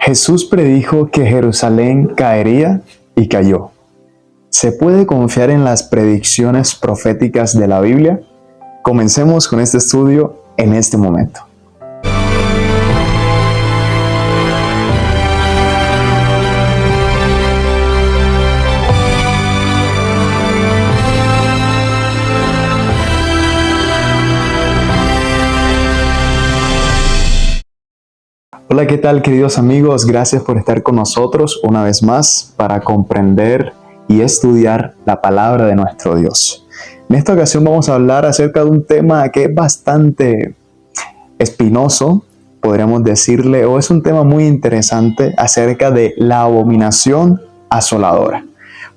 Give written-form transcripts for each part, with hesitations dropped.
Jesús predijo que Jerusalén caería y cayó. ¿Se puede confiar en las predicciones proféticas de la Biblia? Comencemos con este estudio en este momento. Hola, ¿qué tal, queridos amigos? Gracias por estar con nosotros una vez más para comprender y estudiar la palabra de nuestro Dios. En esta ocasión vamos a hablar acerca de un tema que es bastante espinoso, podríamos decirle, o es un tema muy interesante acerca de la abominación asoladora.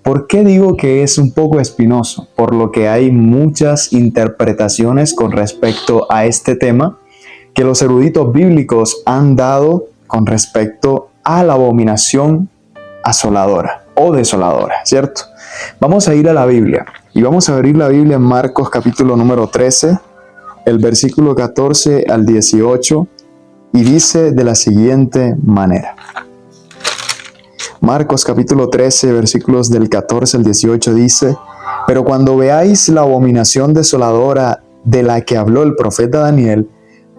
¿Por qué digo que es un poco espinoso? Por lo que hay muchas interpretaciones con respecto a este tema que los eruditos bíblicos han dado con respecto a la abominación asoladora o desoladora, ¿cierto? Vamos a ir a la Biblia y vamos a abrir la Biblia en Marcos capítulo número 13, el versículo 14 al 18, y dice de la siguiente manera. Marcos capítulo 13, versículos del 14 al 18 dice: «Pero cuando veáis la abominación desoladora de la que habló el profeta Daniel,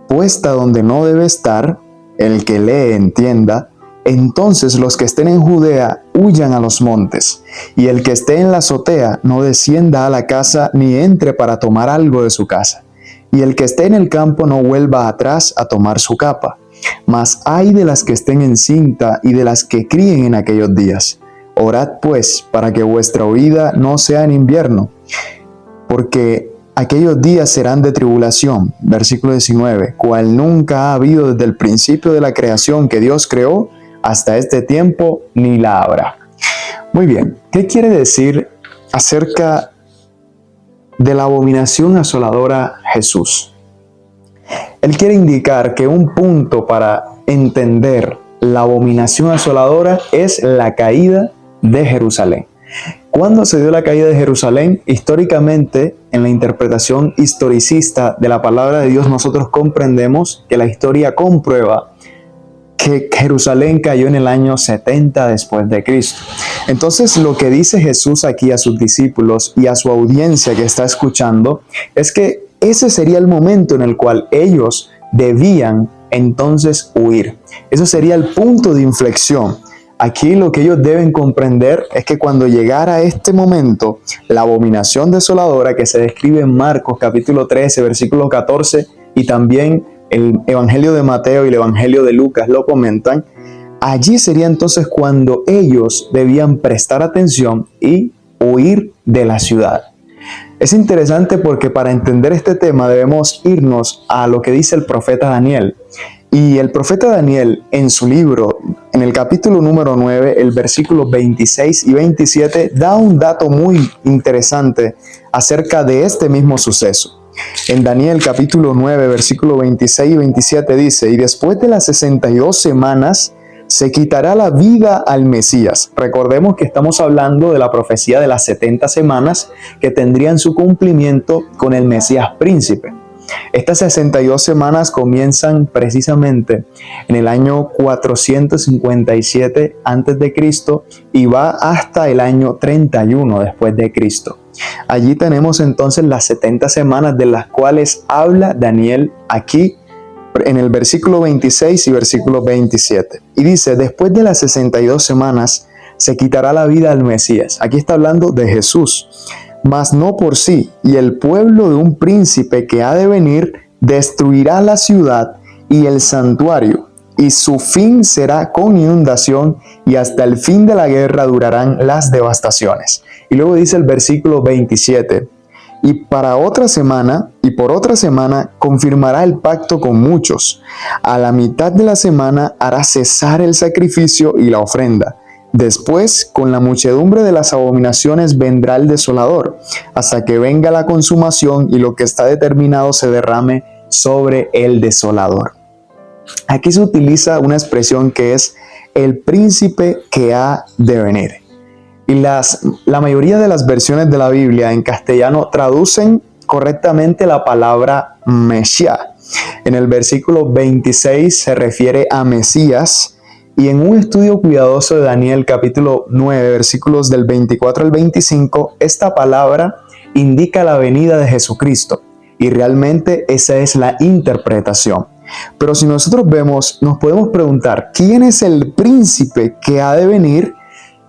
puesta donde no debe estar, el que lee entienda, entonces los que estén en Judea huyan a los montes, y el que esté en la azotea no descienda a la casa ni entre para tomar algo de su casa, y el que esté en el campo no vuelva atrás a tomar su capa. Mas ay de las que estén en cinta y de las que críen en aquellos días. Orad pues para que vuestra huida no sea en invierno, porque aquellos días serán de tribulación», versículo 19, «cual nunca ha habido desde el principio de la creación que Dios creó hasta este tiempo, ni la habrá». Muy bien, ¿qué quiere decir acerca de la abominación asoladora Jesús? Él quiere indicar que un punto para entender la abominación asoladora es la caída de Jerusalén. ¿Cuándo se dio la caída de Jerusalén? Históricamente, en la interpretación historicista de la palabra de Dios, nosotros comprendemos que la historia comprueba que Jerusalén cayó en el año 70 después de Cristo. Entonces, lo que dice Jesús aquí a sus discípulos y a su audiencia que está escuchando es que ese sería el momento en el cual ellos debían entonces huir. Eso sería el punto de inflexión. Aquí lo que ellos deben comprender es que cuando llegara este momento, la abominación desoladora que se describe en Marcos capítulo 13, versículo 14, y también el Evangelio de Mateo y el Evangelio de Lucas lo comentan, allí sería entonces cuando ellos debían prestar atención y huir de la ciudad. Es interesante porque para entender este tema debemos irnos a lo que dice el profeta Daniel. Y el profeta Daniel, en su libro, en el capítulo número 9, el versículo 26 y 27, da un dato muy interesante acerca de este mismo suceso. En Daniel capítulo 9, versículo 26 y 27 dice: «Y después de las 62 semanas se quitará la vida al Mesías». Recordemos que estamos hablando de la profecía de las 70 semanas que tendrían su cumplimiento con el Mesías príncipe. Estas 62 semanas comienzan precisamente en el año 457 a.C. y va hasta el año 31 después de Cristo. Allí tenemos entonces las 70 semanas de las cuales habla Daniel aquí en el versículo 26 y versículo 27. Y dice: «Después de las 62 semanas se quitará la vida al Mesías». Aquí está hablando de Jesús. «Mas no por sí, y el pueblo de un príncipe que ha de venir destruirá la ciudad y el santuario, y su fin será con inundación, y hasta el fin de la guerra durarán las devastaciones». Y luego dice el versículo 27, «Y para otra semana, y por otra semana, confirmará el pacto con muchos. A la mitad de la semana hará cesar el sacrificio y la ofrenda. Después, con la muchedumbre de las abominaciones vendrá el desolador, hasta que venga la consumación y lo que está determinado se derrame sobre el desolador». Aquí se utiliza una expresión que es el príncipe que ha de venir. Y la mayoría de las versiones de la Biblia en castellano traducen correctamente la palabra Mesías. En el versículo 26 se refiere a Mesías Y en un estudio cuidadoso de Daniel capítulo 9, versículos del 24 al 25, esta palabra indica la venida de Jesucristo. Y realmente esa es la interpretación. Pero si nosotros vemos, nos podemos preguntar, ¿quién es el príncipe que ha de venir?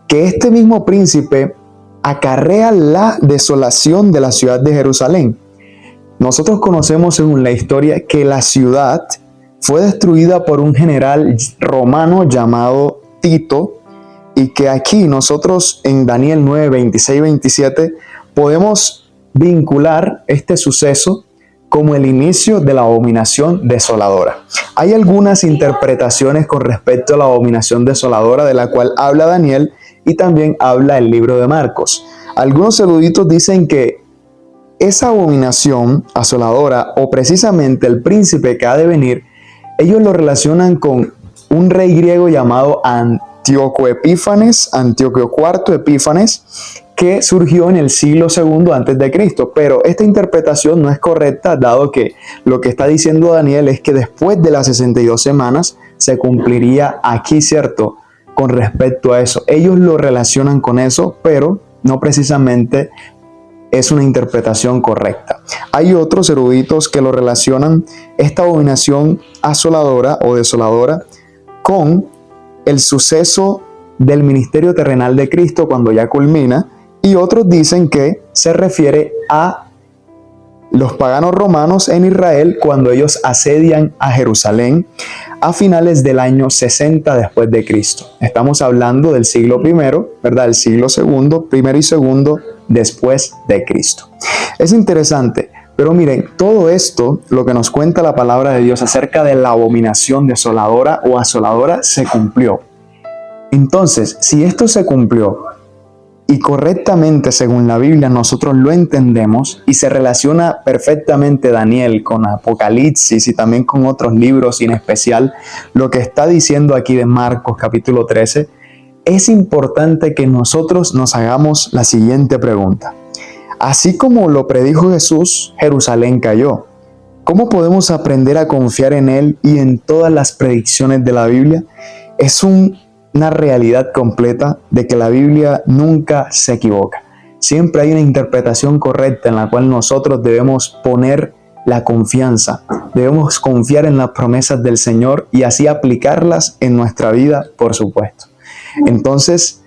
Que este mismo príncipe acarrea la desolación de la ciudad de Jerusalén. Nosotros conocemos según la historia que la ciudad fue destruida por un general romano llamado Tito, y que aquí nosotros en Daniel 9, 26 y 27 podemos vincular este suceso como el inicio de la abominación desoladora. Hay algunas interpretaciones con respecto a la abominación desoladora de la cual habla Daniel y también habla el libro de Marcos. Algunos eruditos dicen que esa abominación asoladora, o precisamente el príncipe que ha de venir, ellos lo relacionan con un rey griego llamado Antíoco IV Epífanes, que surgió en el siglo II antes de Cristo. Pero esta interpretación no es correcta, dado que lo que está diciendo Daniel es que después de las 62 semanas se cumpliría aquí, ¿cierto? Con respecto a eso. Ellos lo relacionan con eso, pero no precisamente es una interpretación correcta. Hay otros eruditos que lo relacionan, esta abominación asoladora o desoladora, con el suceso del ministerio terrenal de Cristo cuando ya culmina, y otros dicen que se refiere a los paganos romanos en Israel cuando ellos asedian a Jerusalén a finales del año 60 después de Cristo. Estamos hablando del siglo I, ¿verdad? El siglo II, primero y segundo después de Cristo. Es interesante, pero miren, todo esto, lo que nos cuenta la palabra de Dios acerca de la abominación desoladora o asoladora, se cumplió. Entonces, si esto se cumplió y correctamente según la Biblia nosotros lo entendemos, y se relaciona perfectamente Daniel con Apocalipsis y también con otros libros, y en especial lo que está diciendo aquí de Marcos capítulo 13, es importante que nosotros nos hagamos la siguiente pregunta. Así como lo predijo Jesús, Jerusalén cayó. ¿Cómo podemos aprender a confiar en Él y en todas las predicciones de la Biblia? Es una realidad completa de que la Biblia nunca se equivoca. Siempre hay una interpretación correcta en la cual nosotros debemos poner la confianza. Debemos confiar en las promesas del Señor y así aplicarlas en nuestra vida, por supuesto. Entonces,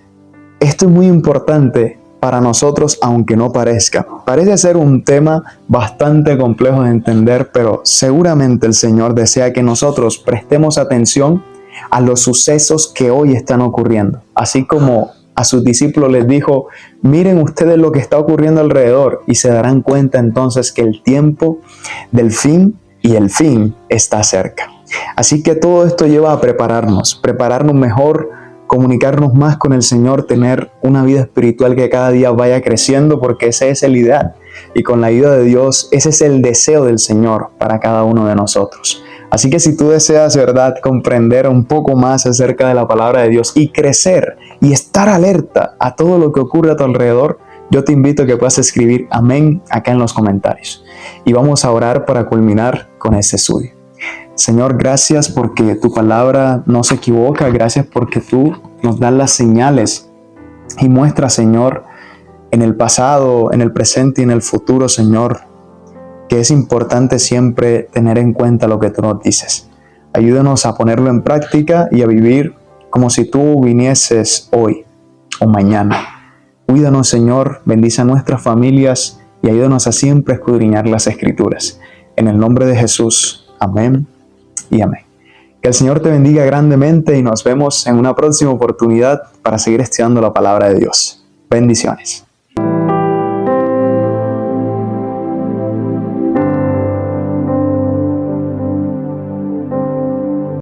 esto es muy importante para nosotros, aunque no parezca. Parece ser un tema bastante complejo de entender, pero seguramente el Señor desea que nosotros prestemos atención a los sucesos que hoy están ocurriendo. Así como a sus discípulos les dijo, miren ustedes lo que está ocurriendo alrededor, y se darán cuenta entonces que el tiempo del fin y el fin está cerca. Así que todo esto lleva a prepararnos mejor, comunicarnos más con el Señor, tener una vida espiritual que cada día vaya creciendo, porque ese es el ideal. Y con la ayuda de Dios, ese es el deseo del Señor para cada uno de nosotros. Así que si tú deseas, ¿verdad?, comprender un poco más acerca de la palabra de Dios y crecer y estar alerta a todo lo que ocurre a tu alrededor, yo te invito a que puedas escribir amén acá en los comentarios. Y vamos a orar para culminar con este estudio. Señor, gracias porque tu palabra no se equivoca. Gracias porque tú nos das las señales y muestras, Señor, en el pasado, en el presente y en el futuro, Señor, que es importante siempre tener en cuenta lo que tú nos dices. Ayúdanos a ponerlo en práctica y a vivir como si tú vinieses hoy o mañana. Cuídanos, Señor, bendice a nuestras familias y ayúdanos a siempre escudriñar las Escrituras. En el nombre de Jesús, amén y amén. Que el Señor te bendiga grandemente y nos vemos en una próxima oportunidad para seguir estudiando la palabra de Dios. Bendiciones.